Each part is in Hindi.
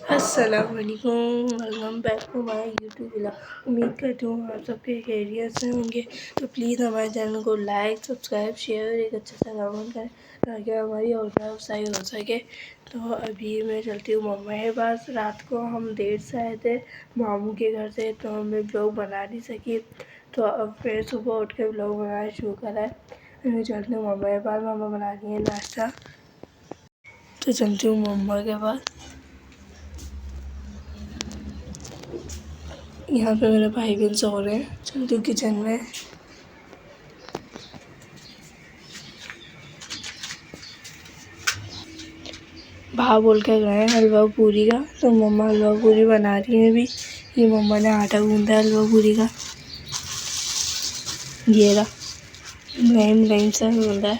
अस्सलाम वालेकुम, welcome back to my YouTube vlog. उम्मीद करती हूँ आप सबके खैरियत से होंगे। तो प्लीज़ हमारे चैनल को लाइक, सब्सक्राइब, शेयर और एक अच्छा सा कमेंट करें ताकि हमारी हौसला अफजाई हो सके। तो अभी मैं चलती हूँ मम्मा के पास। रात को हम देर से आए थे मामू के घर से, तो हमें व्लॉग बना नहीं सकी। तो अब फिर सुबह उठ के व्लॉग बनाना शुरू करा है। मैं चलती हूँ मम्मा के पास। मम्मा बना रही है नाश्ता, तो चलती हूँ मम्मा के पास। यहाँ पे मेरे भाई बहन सो रहे हैं। चलती हूँ किचन में। भाव बोल के गए हलवा पूरी का, तो मम्मा हलवा पूरी बना रही है अभी। ये मम्मा ने आटा गूंदा है हलवा पूरी का, ये रहा मुलायम मुलायम सा गूंदा है।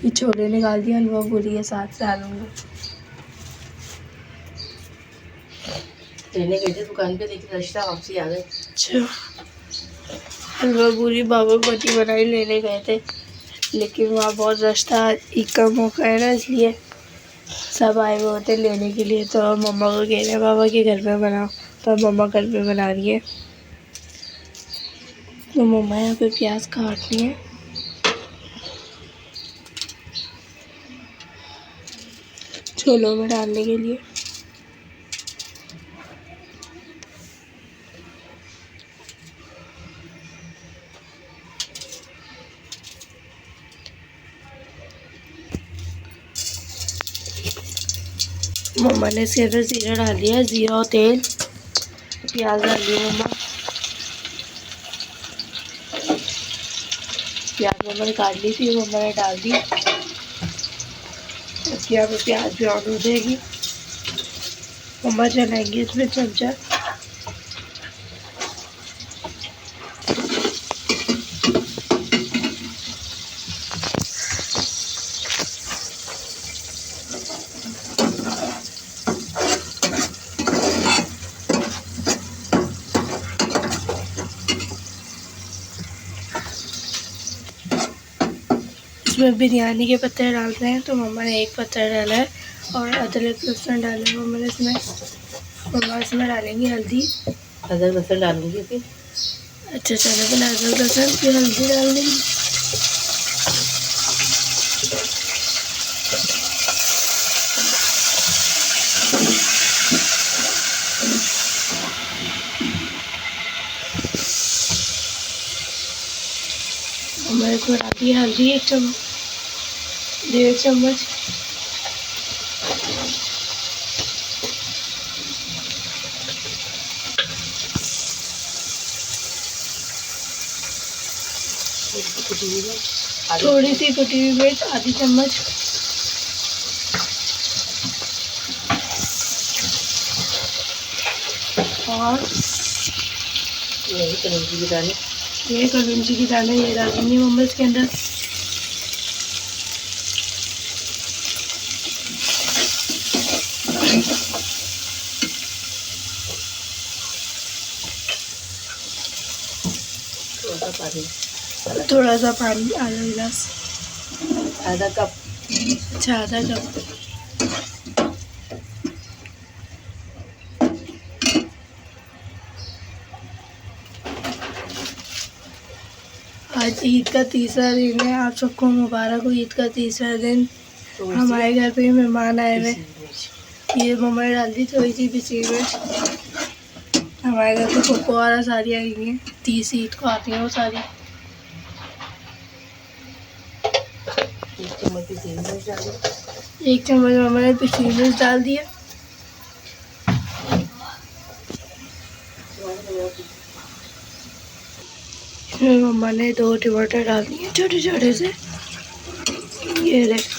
ये छोले निकाल दिए हलवा पूरी के साथ डालूंगी। लेने गए थे दुकान पे, लेकिन रास्ता वापसी आ गए। अच्छा, हलवा पूरी बाबा पति बनाई लेने गए थे, लेकिन वहाँ बहुत रास्ता ईद का मौका है ना, इसलिए सब आए हुए होते लेने के लिए। तो मम्मा को कह रहे हैं बाबा के घर पे बनाओ, तो मम्मा घर पे बना रही है। तो मम्मा यहाँ पे प्याज काट रही है। छोलों में डालने के लिए। मम्मा ने इसके अंदर जीरा डाल दिया, जीरा और तेल। प्याज डाल दिया मम्मा। प्याज मम्मा ने काट ली थी, मम्मा ने डाल दी। अब यहाँ पे प्याज ब्राउन हो जाएगी। मम्मा चलाएंगे इसमें चमचा। इसमें बिरयानी के पत्ते डालते हैं, तो मम्मा ने एक पत्ता डाला है और अदरक लहसुन डाला है मम्मा ने इसमें। मम्मा इसमें डालेंगी हल्दी। अदरक लहसुन डालूंगी फिर। अच्छा, चलो पहले अदरक लहसुन फिर हल्दी डाल देंगी। मम्मा इसमें डाली है हल्दी 1 चम्मच, 1.5 चम्मच। थोड़ी सी कुटी हुई मिर्च आधी चम्मच। और ये कलौंजी की दाने, ये कलौंजी की दाने ये डालेंगे मम्मा इसके अंदर। थोड़ा सा पानी, आधा गिलास। आधा कप। अच्छा, आधा कप। आज ईद का तीसरा दिन है। आप सबको मुबारक हो ईद का तीसरा दिन। हमारे घर पे मेहमान आए हुए। ये मम्मा ने डाल दी थोड़ी सी पिसी मिर्च। हमारे घर पे पप्पो वाला सारी आई हुई हैं, 30 ईद को आती हैं वो सारी। 1 चम्मच पिसी मिर्च डाल दी। 1 चम्मच मम्मा ने पिसी मिर्च डाल दिया। इसमें मम्मा ने 2 टमाटर डाल दिए छोटे छोटे से, ये रहे।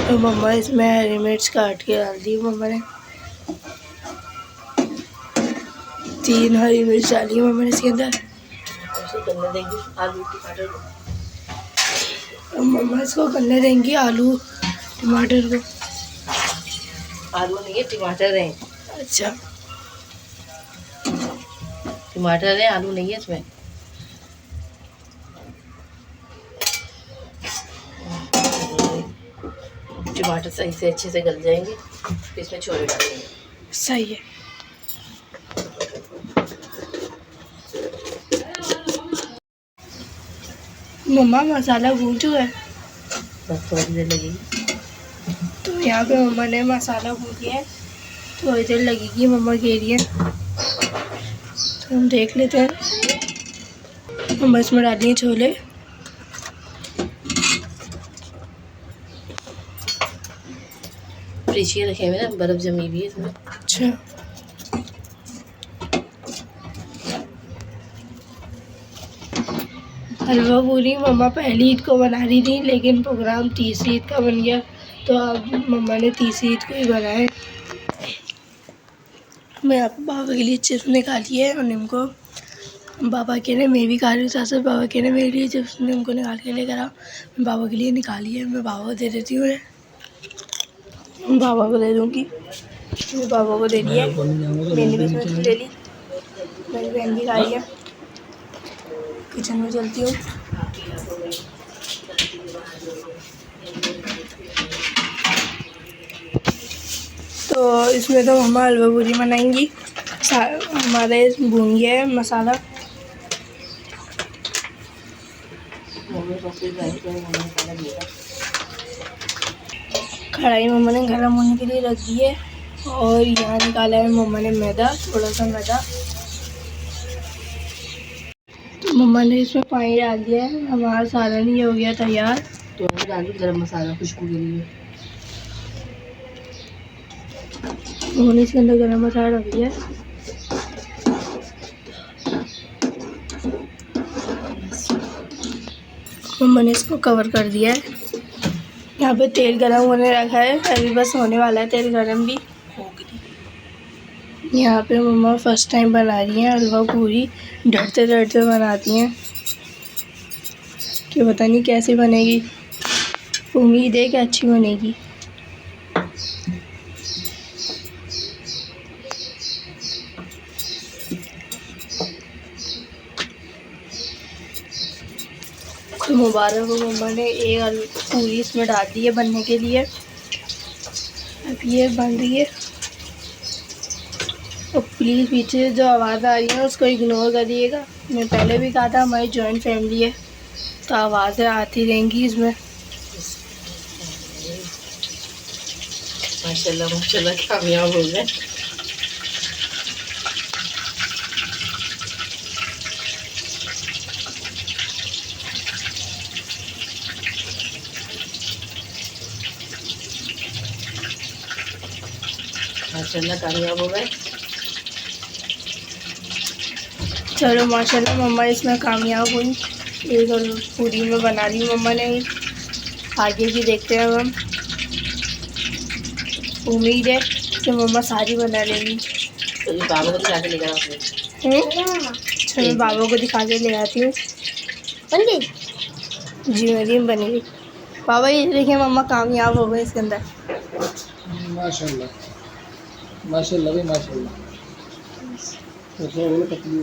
तो मम्मा इसमें हरी मिर्च काट के डाल दी मम्मा ने। 3 हरी मिर्च डाली मम्मा ने इसके अंदर। गलने देंगे आलू टमाटर को। मम्मा इसको गलने देंगी आलू टमाटर को? आलू नहीं है, टमाटर है। अच्छा, टमाटर है, आलू नहीं है इसमें। टमाटर सही से अच्छे से गल जाएंगे, फिर इसमें छोले डालेंगे। सही है। मम्मा मसाला भून चुका है, बस थोड़ी देर लगेगी। तो यहाँ पे मम्मा ने मसाला भून लिया है, थोड़ी देर लगेगी मम्मा कह रही है। तो हम देख लेते हैं। मम्मा इसमें डाली हैं छोले। फ्रिज के रखे हुए ना, बर्फ़ जमी हुई है इसमें। अच्छा, हलवा पूरी मम्मा पहली ईद को बना रही थी, लेकिन प्रोग्राम तीसरी ईद का बन गया, तो अब मम्मा ने तीसरी ईद को ही बनाए। मैं आप बाबा के लिए चिप्स निकाली है और निम्को बाबा के लिए, मैं भी खा रही हूँ साथ साथ। बाबा के लिए मेरे लिए चिप्स निम्को निकाल के लेकर आओ। मैं बाबा के लिए निकाली है, मैं बाबा को दे देती हूँ। मैं बाबा को दे दूँगी। मैं बाबा को दे दिया, मैंने भी इसमें ले ली, मेरी बहन भी खा रही है। किचन में चलती हूँ। तो इसमें तो मम्मा हलवा पूरी बनाएंगी। हमारे भून गया है मसाला। कढ़ाई मम्मा ने गर्म होने के लिए रख दी है, और यहाँ निकाला है मम्मा ने मैदा, थोड़ा सा मैदा। तो मम्मा ने इसमें पानी डाल दिया है, हमारा सालन ये हो गया तैयार। तो मैं डालूँ गरम मसाला खुशबू के लिए। उन्होंने इसके अंदर गरम मसाला रख दिया है। मम्मा ने इसको कवर कर दिया है। यहाँ पे तेल गरम होने रखा है, अभी बस होने वाला है तेल गरम भी। यहाँ पे मम्मा फर्स्ट टाइम बना रही हैं हलवा पूरी, डरते डरते बनाती हैं कि पता नहीं कैसी बनेगी। उम्मीद है कि अच्छी बनेगी। तो मुबारक हो, मम्मा ने एक आलू पूरी इसमें डाल दी है बनने के लिए। अब ये बन रही है। और प्लीज़ पीछे जो आवाज़ आ रही है उसको इग्नोर करिएगा। मैं पहले भी कहा था हमारी जॉइंट फैमिली है, तो आवाज़ें आती रहेंगी इसमें। माशाल्लाह माशाल्लाह कामयाब हो गए। माशाल्लाह कामयाब हो गए। चलो माशाल्लाह मम्मा इसमें कामयाब हुई। एक और पूरी में बना दी मम्मा ने। आगे की देखते हैं अब हम। उम्मीद है कि मम्मा सारी बना लेंगी। तो ये बाबा को दिखा के लेकर आओ। चलो बाबा को दिखा के ले आती हूँ। बन गई? जी मरीम बनी गई। बाबा ये देखिए मम्मा कामयाब हो गए इसके अंदर। माशाल्लाह माशाल्लाह भी माशाल्लाह। बोलो पतली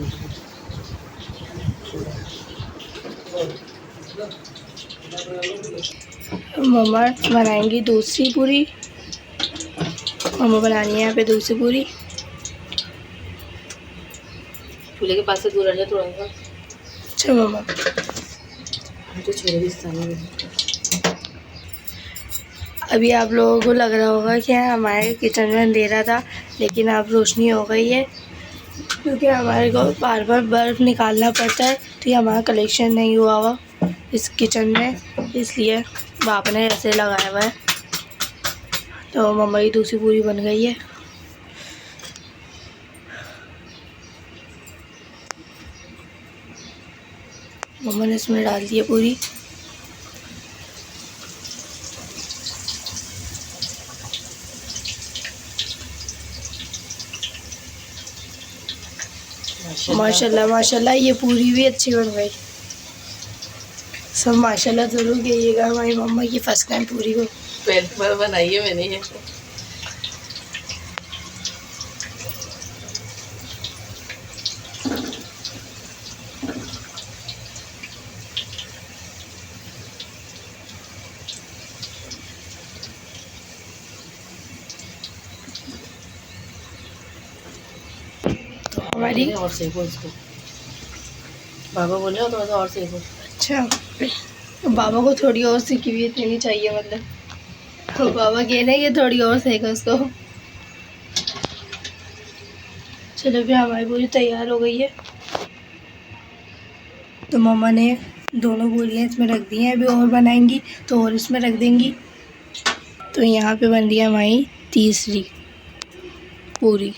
मम्मा बनाएंगी दूसरी पूरी। मम्मा बनानी है यहाँ पे दूसरी पूरी। चूल्हे के पास से दूर हट जा थोड़ा सा। अच्छा मम्मा, मुझे छोले भी सामने। अभी आप लोगों को लग रहा होगा कि हमारे किचन में अंधेरा था, लेकिन अब रोशनी हो गई है, क्योंकि हमारे को बार बार बर्फ़ निकालना पड़ता है, तो ये हमारा कलेक्शन नहीं हुआ हुआ इस किचन में, इसलिए बाप ने ऐसे लगाया हुआ है। तो मम्मा की दूसरी पूरी बन गई है। मम्मा ने इसमें डाल दी है पूरी। माशाल्लाह माशाल्लाह ये पूरी भी अच्छी बन गई। सब माशाल्लाह ज़रूर कहिएगा हमारी मम्मा की फ़र्स्ट टाइम पूरी को। पहली बार बनाई है मैंने ये। हमारी और सेको इसको, बाबा बोले हो थोड़ा सा और सेको। अच्छा, तो बाबा को थोड़ी और सीखी हुई देनी चाहिए, मतलब तो बाबा कह रहे हैं कि थोड़ी और सेका इसको। चलो भी हमारी पूरी तैयार हो गई है। तो मम्मा ने दोनों पूरियाँ इसमें रख दी हैं, अभी और बनाएंगी तो और इसमें रख देंगी। तो यहाँ पे बन रही है हमारी तीसरी पूरी।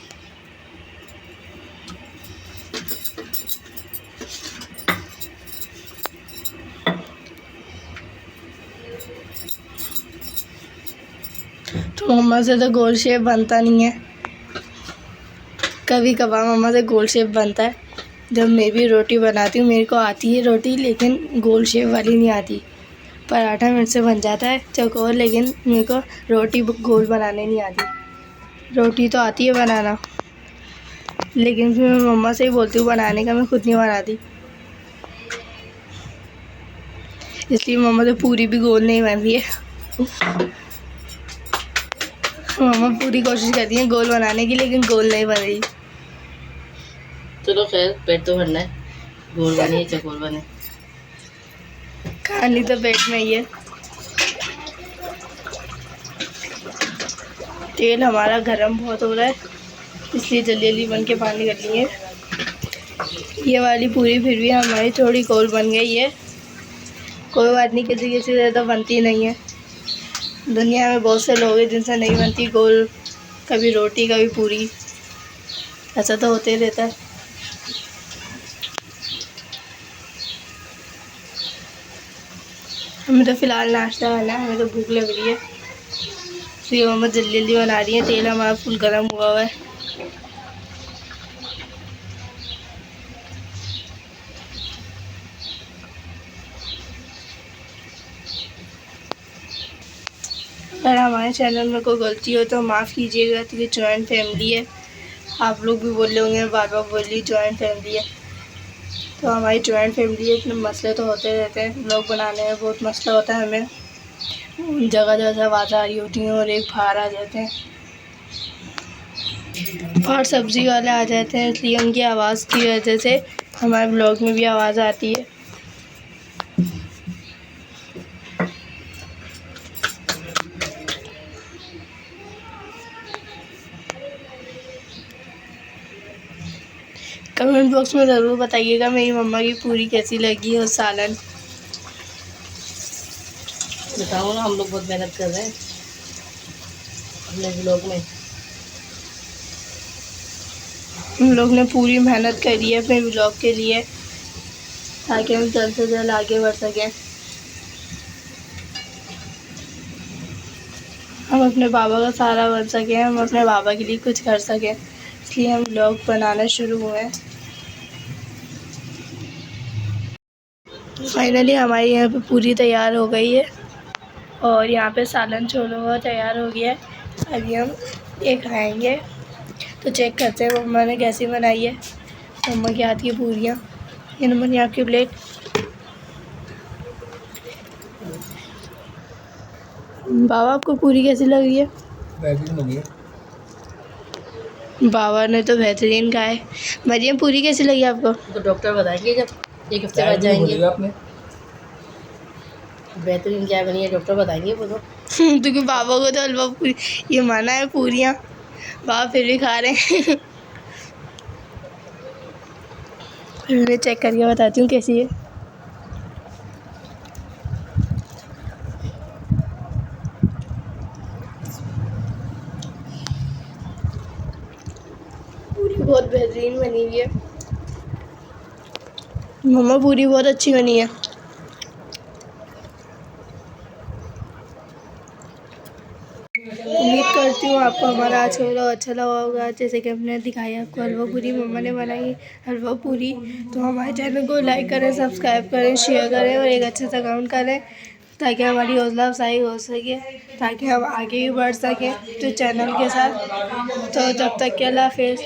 तो मम्मा से तो गोल शेप बनता नहीं है, कभी कभार मम्मा से गोल शेप बनता है। जब मैं भी रोटी बनाती हूँ, मेरे को आती है रोटी, लेकिन गोल शेप वाली नहीं आती। पराठा मेरे से बन जाता है चौकोर, लेकिन मेरे को रोटी गोल बनाने नहीं आती। रोटी तो आती है बनाना, लेकिन फिर मैं मम्मा से ही बोलती हूँ बनाने का, मैं खुद नहीं बनाती। इसलिए मम्मा तो पूरी भी गोल नहीं बन रही है। मम्मा पूरी कोशिश करती है गोल बनाने की, लेकिन गोल नहीं बन रही। चलो खैर, पेट तो भरना है, गोल बने या चकोर बने, खानी तो पेट में ही है। तेल हमारा गरम बहुत हो रहा है, इसलिए जल्दी जल्दी बन के बाहर निकल रही है। ये वाली पूरी फिर भी हमारी थोड़ी गोल बन गई है। कोई बात नहीं, किसी किसी से तो बनती नहीं है। दुनिया में बहुत से लोग हैं जिनसे नहीं बनती गोल, कभी रोटी कभी पूरी, ऐसा तो होते ही रहता है। हमें तो फ़िलहाल नाश्ता करना है, हमें तो भूख लग रही है, इसलिए मम्मा जल्दी जल्दी बना रही है। तेल हमारा फुल गर्म हुआ हुआ है। अगर हमारे चैनल में कोई गलती हो तो माफ़ कीजिएगा, क्योंकि जॉइंट फैमिली है। आप लोग भी बोल रहे होंगे, बार बार बोल रही जॉइंट फैमिली है, तो हमारी जॉइंट फैमिली है, इतने मसले तो होते रहते हैं। लोग बनाने में बहुत मसला होता है हमें, जगह जगह से आवाज़ आ रही होती है और एक बाहर आ जाते हैं और सब्ज़ी वाले आ जाते हैं, इसलिए उनकी आवाज़ की वजह से हमारे ब्लॉग में भी आवाज़ आती है। कमेंट बॉक्स में ज़रूर बताइएगा मेरी मम्मा की पूरी कैसी लगी और सालन। बताओ ना, हम लोग बहुत मेहनत कर रहे हैं अपने ब्लॉग में। हम लोग ने पूरी मेहनत करी है अपने ब्लॉग के लिए, ताकि हम जल्द से जल्द आगे बढ़ सकें। हम अपने बाबा का सहारा बन सकें, हम अपने बाबा के लिए कुछ कर सकें, इसलिए हम ब्लॉग बनाना शुरू हुए हैं। फाइनली हमारी यहाँ पे पूरी तैयार हो गई है और यहाँ पे सालन छोला हुआ तैयार हो गया है। अभी हम ये खाएंगे, तो चेक करते हैं मम्मा ने कैसी बनाई है। मम्मा के हाथ की पूरियाँ, ये नंबर आपकी प्लेट। बाबा आपको पूरी कैसी लगी है? बेहतरीन लगी है। बाबा ने तो बेहतरीन कहा है। मरियम पूरी कैसी लगी आपको? तो डॉक्टर बताएंगे जब एक हफ्ते बाद जाएंगे। आपने बेहतरीन क्या बनी है डॉक्टर बताएंगे वो तो। क्योंकि बाबा को तो हलवा पूरी ये माना है पूरियाँ, बाबा फिर भी खा रहे हैं। फिर मैं चेक करके बताती हूँ कैसी है। पूरी बहुत बेहतरीन बनी हुई है। मम्मा पूरी बहुत अच्छी बनी है। उम्मीद करती हूँ आपको हमारा आज का व्लॉग अच्छा लगा होगा। जैसे कि हमने दिखाया आपको हलवा पूरी, मम्मा ने बनाई हलवा पूरी। तो हमारे चैनल को लाइक करें, सब्सक्राइब करें, शेयर करें और एक अच्छा सा कमेंट करें। ताकि हमारी हौसला अफजाई हो सके, ताकि हम आगे भी बढ़ सकें तो चैनल के साथ। तो जब तक के अल्लाह हाफिज़।